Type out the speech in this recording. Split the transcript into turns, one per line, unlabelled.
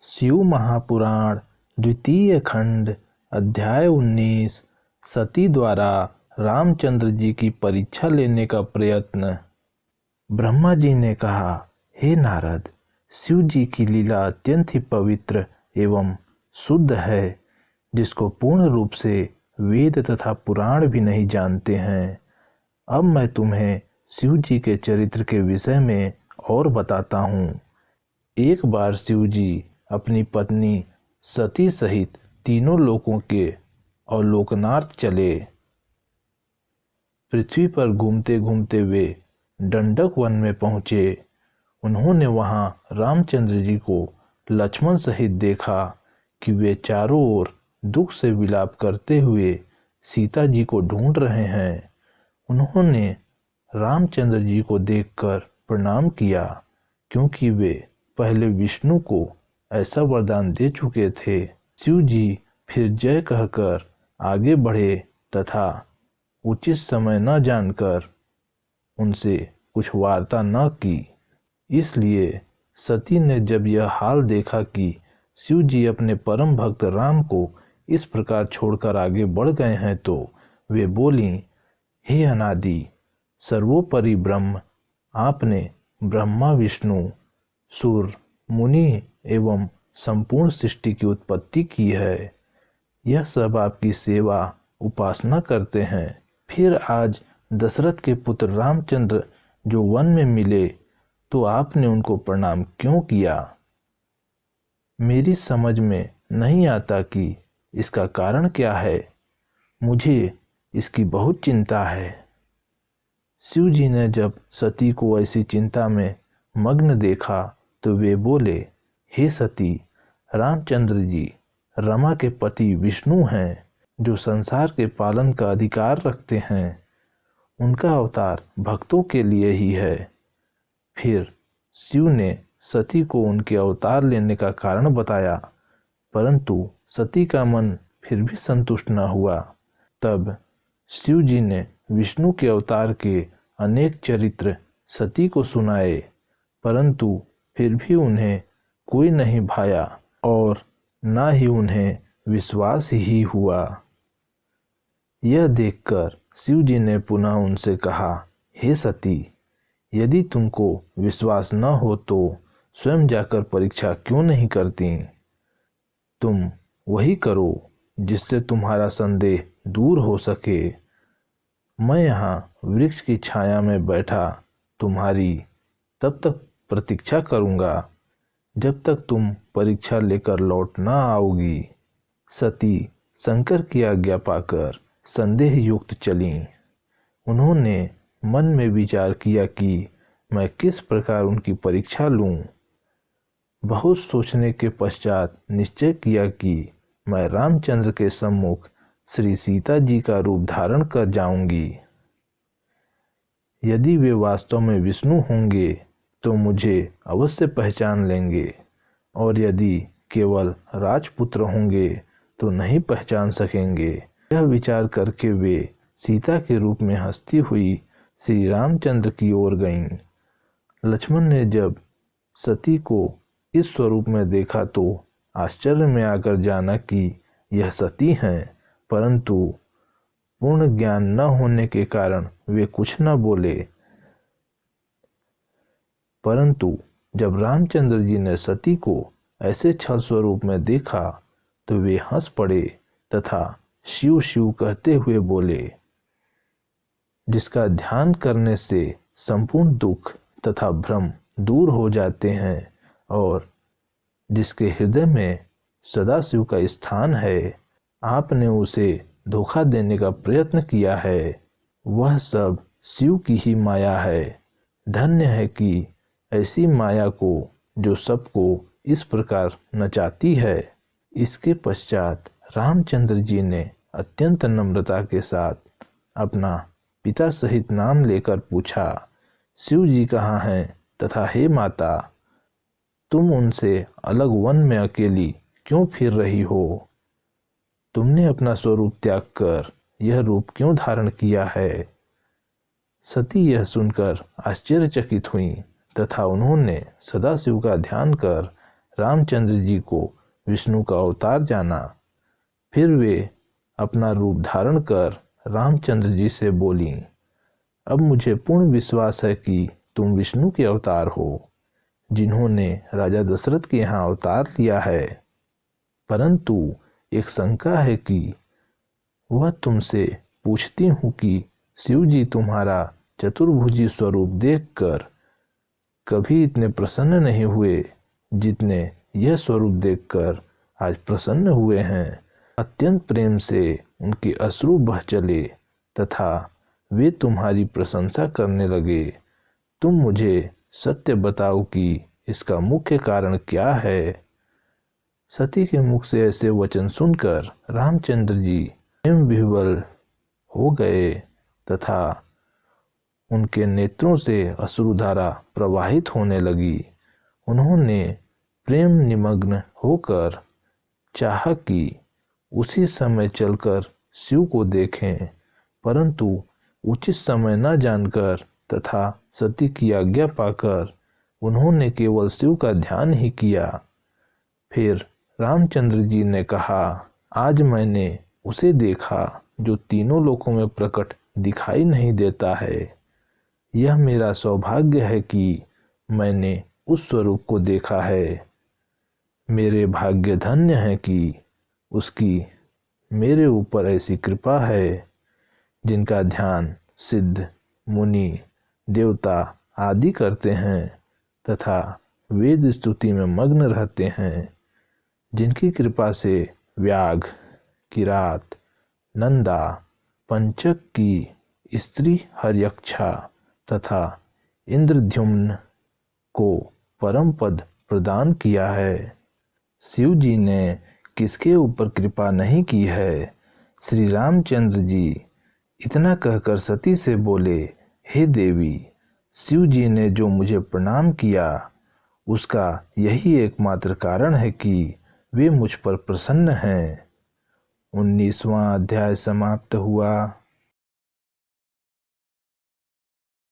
शिव महापुराण द्वितीय खंड अध्याय 19 सती द्वारा रामचंद्र जी की परीक्षा लेने का प्रयत्न। ब्रह्मा जी ने कहा, हे नारद, शिव जी की लीला अत्यंत ही पवित्र एवं शुद्ध है, जिसको पूर्ण रूप से वेद तथा पुराण भी नहीं जानते हैं। अब मैं तुम्हें शिव जी के चरित्र के विषय में और बताता हूँ। एक बार शिव जी अपनी पत्नी सती सहित तीनों लोकों के अवलोकनार्थ चले। पृथ्वी पर घूमते घूमते वे दंडक वन में पहुँचे। उन्होंने वहां रामचंद्र जी को लक्ष्मण सहित देखा कि वे चारों ओर दुख से विलाप करते हुए सीता जी को ढूंढ रहे हैं। उन्होंने रामचंद्र जी को देखकर प्रणाम किया, क्योंकि वे पहले विष्णु को ऐसा वरदान दे चुके थे। शिव जी फिर जय कहकर आगे बढ़े तथा उचित समय न जानकर उनसे कुछ वार्ता न की। इसलिए सती ने जब यह हाल देखा कि शिव जी अपने परम भक्त राम को इस प्रकार छोड़कर आगे बढ़ गए हैं, तो वे बोली, हे अनादि सर्वोपरि ब्रह्म, आपने ब्रह्मा विष्णु सुर मुनि एवं संपूर्ण सृष्टि की उत्पत्ति की है। यह सब आपकी सेवा उपासना करते हैं। फिर आज दशरथ के पुत्र रामचंद्र जो वन में मिले, तो आपने उनको प्रणाम क्यों किया? मेरी समझ में नहीं आता कि इसका कारण क्या है। मुझे इसकी बहुत चिंता है। शिव जी ने जब सती को ऐसी चिंता में मग्न देखा, तो वे बोले, हे सती, रामचंद्र जी रमा के पति विष्णु हैं, जो संसार के पालन का अधिकार रखते हैं। उनका अवतार भक्तों के लिए ही है। फिर शिव ने सती को उनके अवतार लेने का कारण बताया, परंतु सती का मन फिर भी संतुष्ट न हुआ। तब शिव जी ने विष्णु के अवतार के अनेक चरित्र सती को सुनाए, परंतु फिर भी उन्हें कोई नहीं भाया और न ही उन्हें विश्वास ही हुआ। यह देखकर शिव जी ने पुनः उनसे कहा, हे सती, यदि तुमको विश्वास न हो तो स्वयं जाकर परीक्षा क्यों नहीं करती? तुम वही करो जिससे तुम्हारा संदेह दूर हो सके। मैं यहाँ वृक्ष की छाया में बैठा तुम्हारी तब तक प्रतीक्षा करूँगा जब तक तुम परीक्षा लेकर लौट न आओगी। सती शंकर की आज्ञा पाकर संदेह युक्त चलीं। उन्होंने मन में विचार किया कि मैं किस प्रकार उनकी परीक्षा लूं। बहुत सोचने के पश्चात निश्चय किया कि मैं रामचंद्र के सम्मुख श्री सीता जी का रूप धारण कर जाऊंगी। यदि वे वास्तव में विष्णु होंगे तो मुझे अवश्य पहचान लेंगे, और यदि केवल राजपुत्र होंगे तो नहीं पहचान सकेंगे। यह विचार करके वे सीता के रूप में हंसती हुई श्री रामचंद्र की ओर गईं। लक्ष्मण ने जब सती को इस स्वरूप में देखा तो आश्चर्य में आकर जाना कि यह सती हैं, परंतु पूर्ण ज्ञान न होने के कारण वे कुछ न बोले। परंतु जब रामचंद्र जी ने सती को ऐसे छल स्वरूप में देखा, तो वे हंस पड़े तथा शिव शिव कहते हुए बोले, जिसका ध्यान करने से संपूर्ण दुख तथा भ्रम दूर हो जाते हैं और जिसके हृदय में सदाशिव का स्थान है, आपने उसे धोखा देने का प्रयत्न किया है। वह सब शिव की ही माया है। धन्य है कि ऐसी माया को जो सबको इस प्रकार नचाती है। इसके पश्चात रामचंद्र जी ने अत्यंत नम्रता के साथ अपना पिता सहित नाम लेकर पूछा, शिव जी कहाँ हैं तथा हे माता, तुम उनसे अलग वन में अकेली क्यों फिर रही हो? तुमने अपना स्वरूप त्याग कर यह रूप क्यों धारण किया है? सती यह सुनकर आश्चर्यचकित हुई तथा उन्होंने सदाशिव का ध्यान कर रामचंद्र जी को विष्णु का अवतार जाना। फिर वे अपना रूप धारण कर रामचंद्र जी से बोली, अब मुझे पूर्ण विश्वास है कि तुम विष्णु के अवतार हो, जिन्होंने राजा दशरथ के यहाँ अवतार लिया है। परंतु एक शंका है कि वह तुमसे पूछती हूँ कि शिव जी तुम्हारा चतुर्भुजी स्वरूप देखकर कभी इतने प्रसन्न नहीं हुए जितने यह स्वरूप देखकर आज प्रसन्न हुए हैं। अत्यंत प्रेम से उनके अश्रु बह चले तथा वे तुम्हारी प्रशंसा करने लगे। तुम मुझे सत्य बताओ कि इसका मुख्य कारण क्या है। सती के मुख से ऐसे वचन सुनकर रामचंद्र जी प्रेम विह्वल हो गए तथा उनके नेत्रों से अश्रुधारा प्रवाहित होने लगी। उन्होंने प्रेम निमग्न होकर चाहा कि उसी समय चलकर शिव को देखें, परंतु उचित समय न जानकर तथा सती की आज्ञा पाकर उन्होंने केवल शिव का ध्यान ही किया। फिर रामचंद्र जी ने कहा, आज मैंने उसे देखा जो तीनों लोकों में प्रकट दिखाई नहीं देता है। यह मेरा सौभाग्य है कि मैंने उस स्वरूप को देखा है। मेरे भाग्य धन्य है कि उसकी मेरे ऊपर ऐसी कृपा है। जिनका ध्यान सिद्ध, मुनि, देवता आदि करते हैं तथा वेद स्तुति में मग्न रहते हैं, जिनकी कृपा से व्याघ, किरात, नंदा, पंचक की स्त्री हर्यक्षा तथा इंद्रद्युम्न को परम पद प्रदान किया है। शिव जी ने किसके ऊपर कृपा नहीं की है। श्री रामचंद्र जी इतना कहकर सती से बोले, हे देवी, शिव जी ने जो मुझे प्रणाम किया उसका यही एकमात्र कारण है कि वे मुझ पर प्रसन्न हैं। 19वां अध्याय समाप्त हुआ।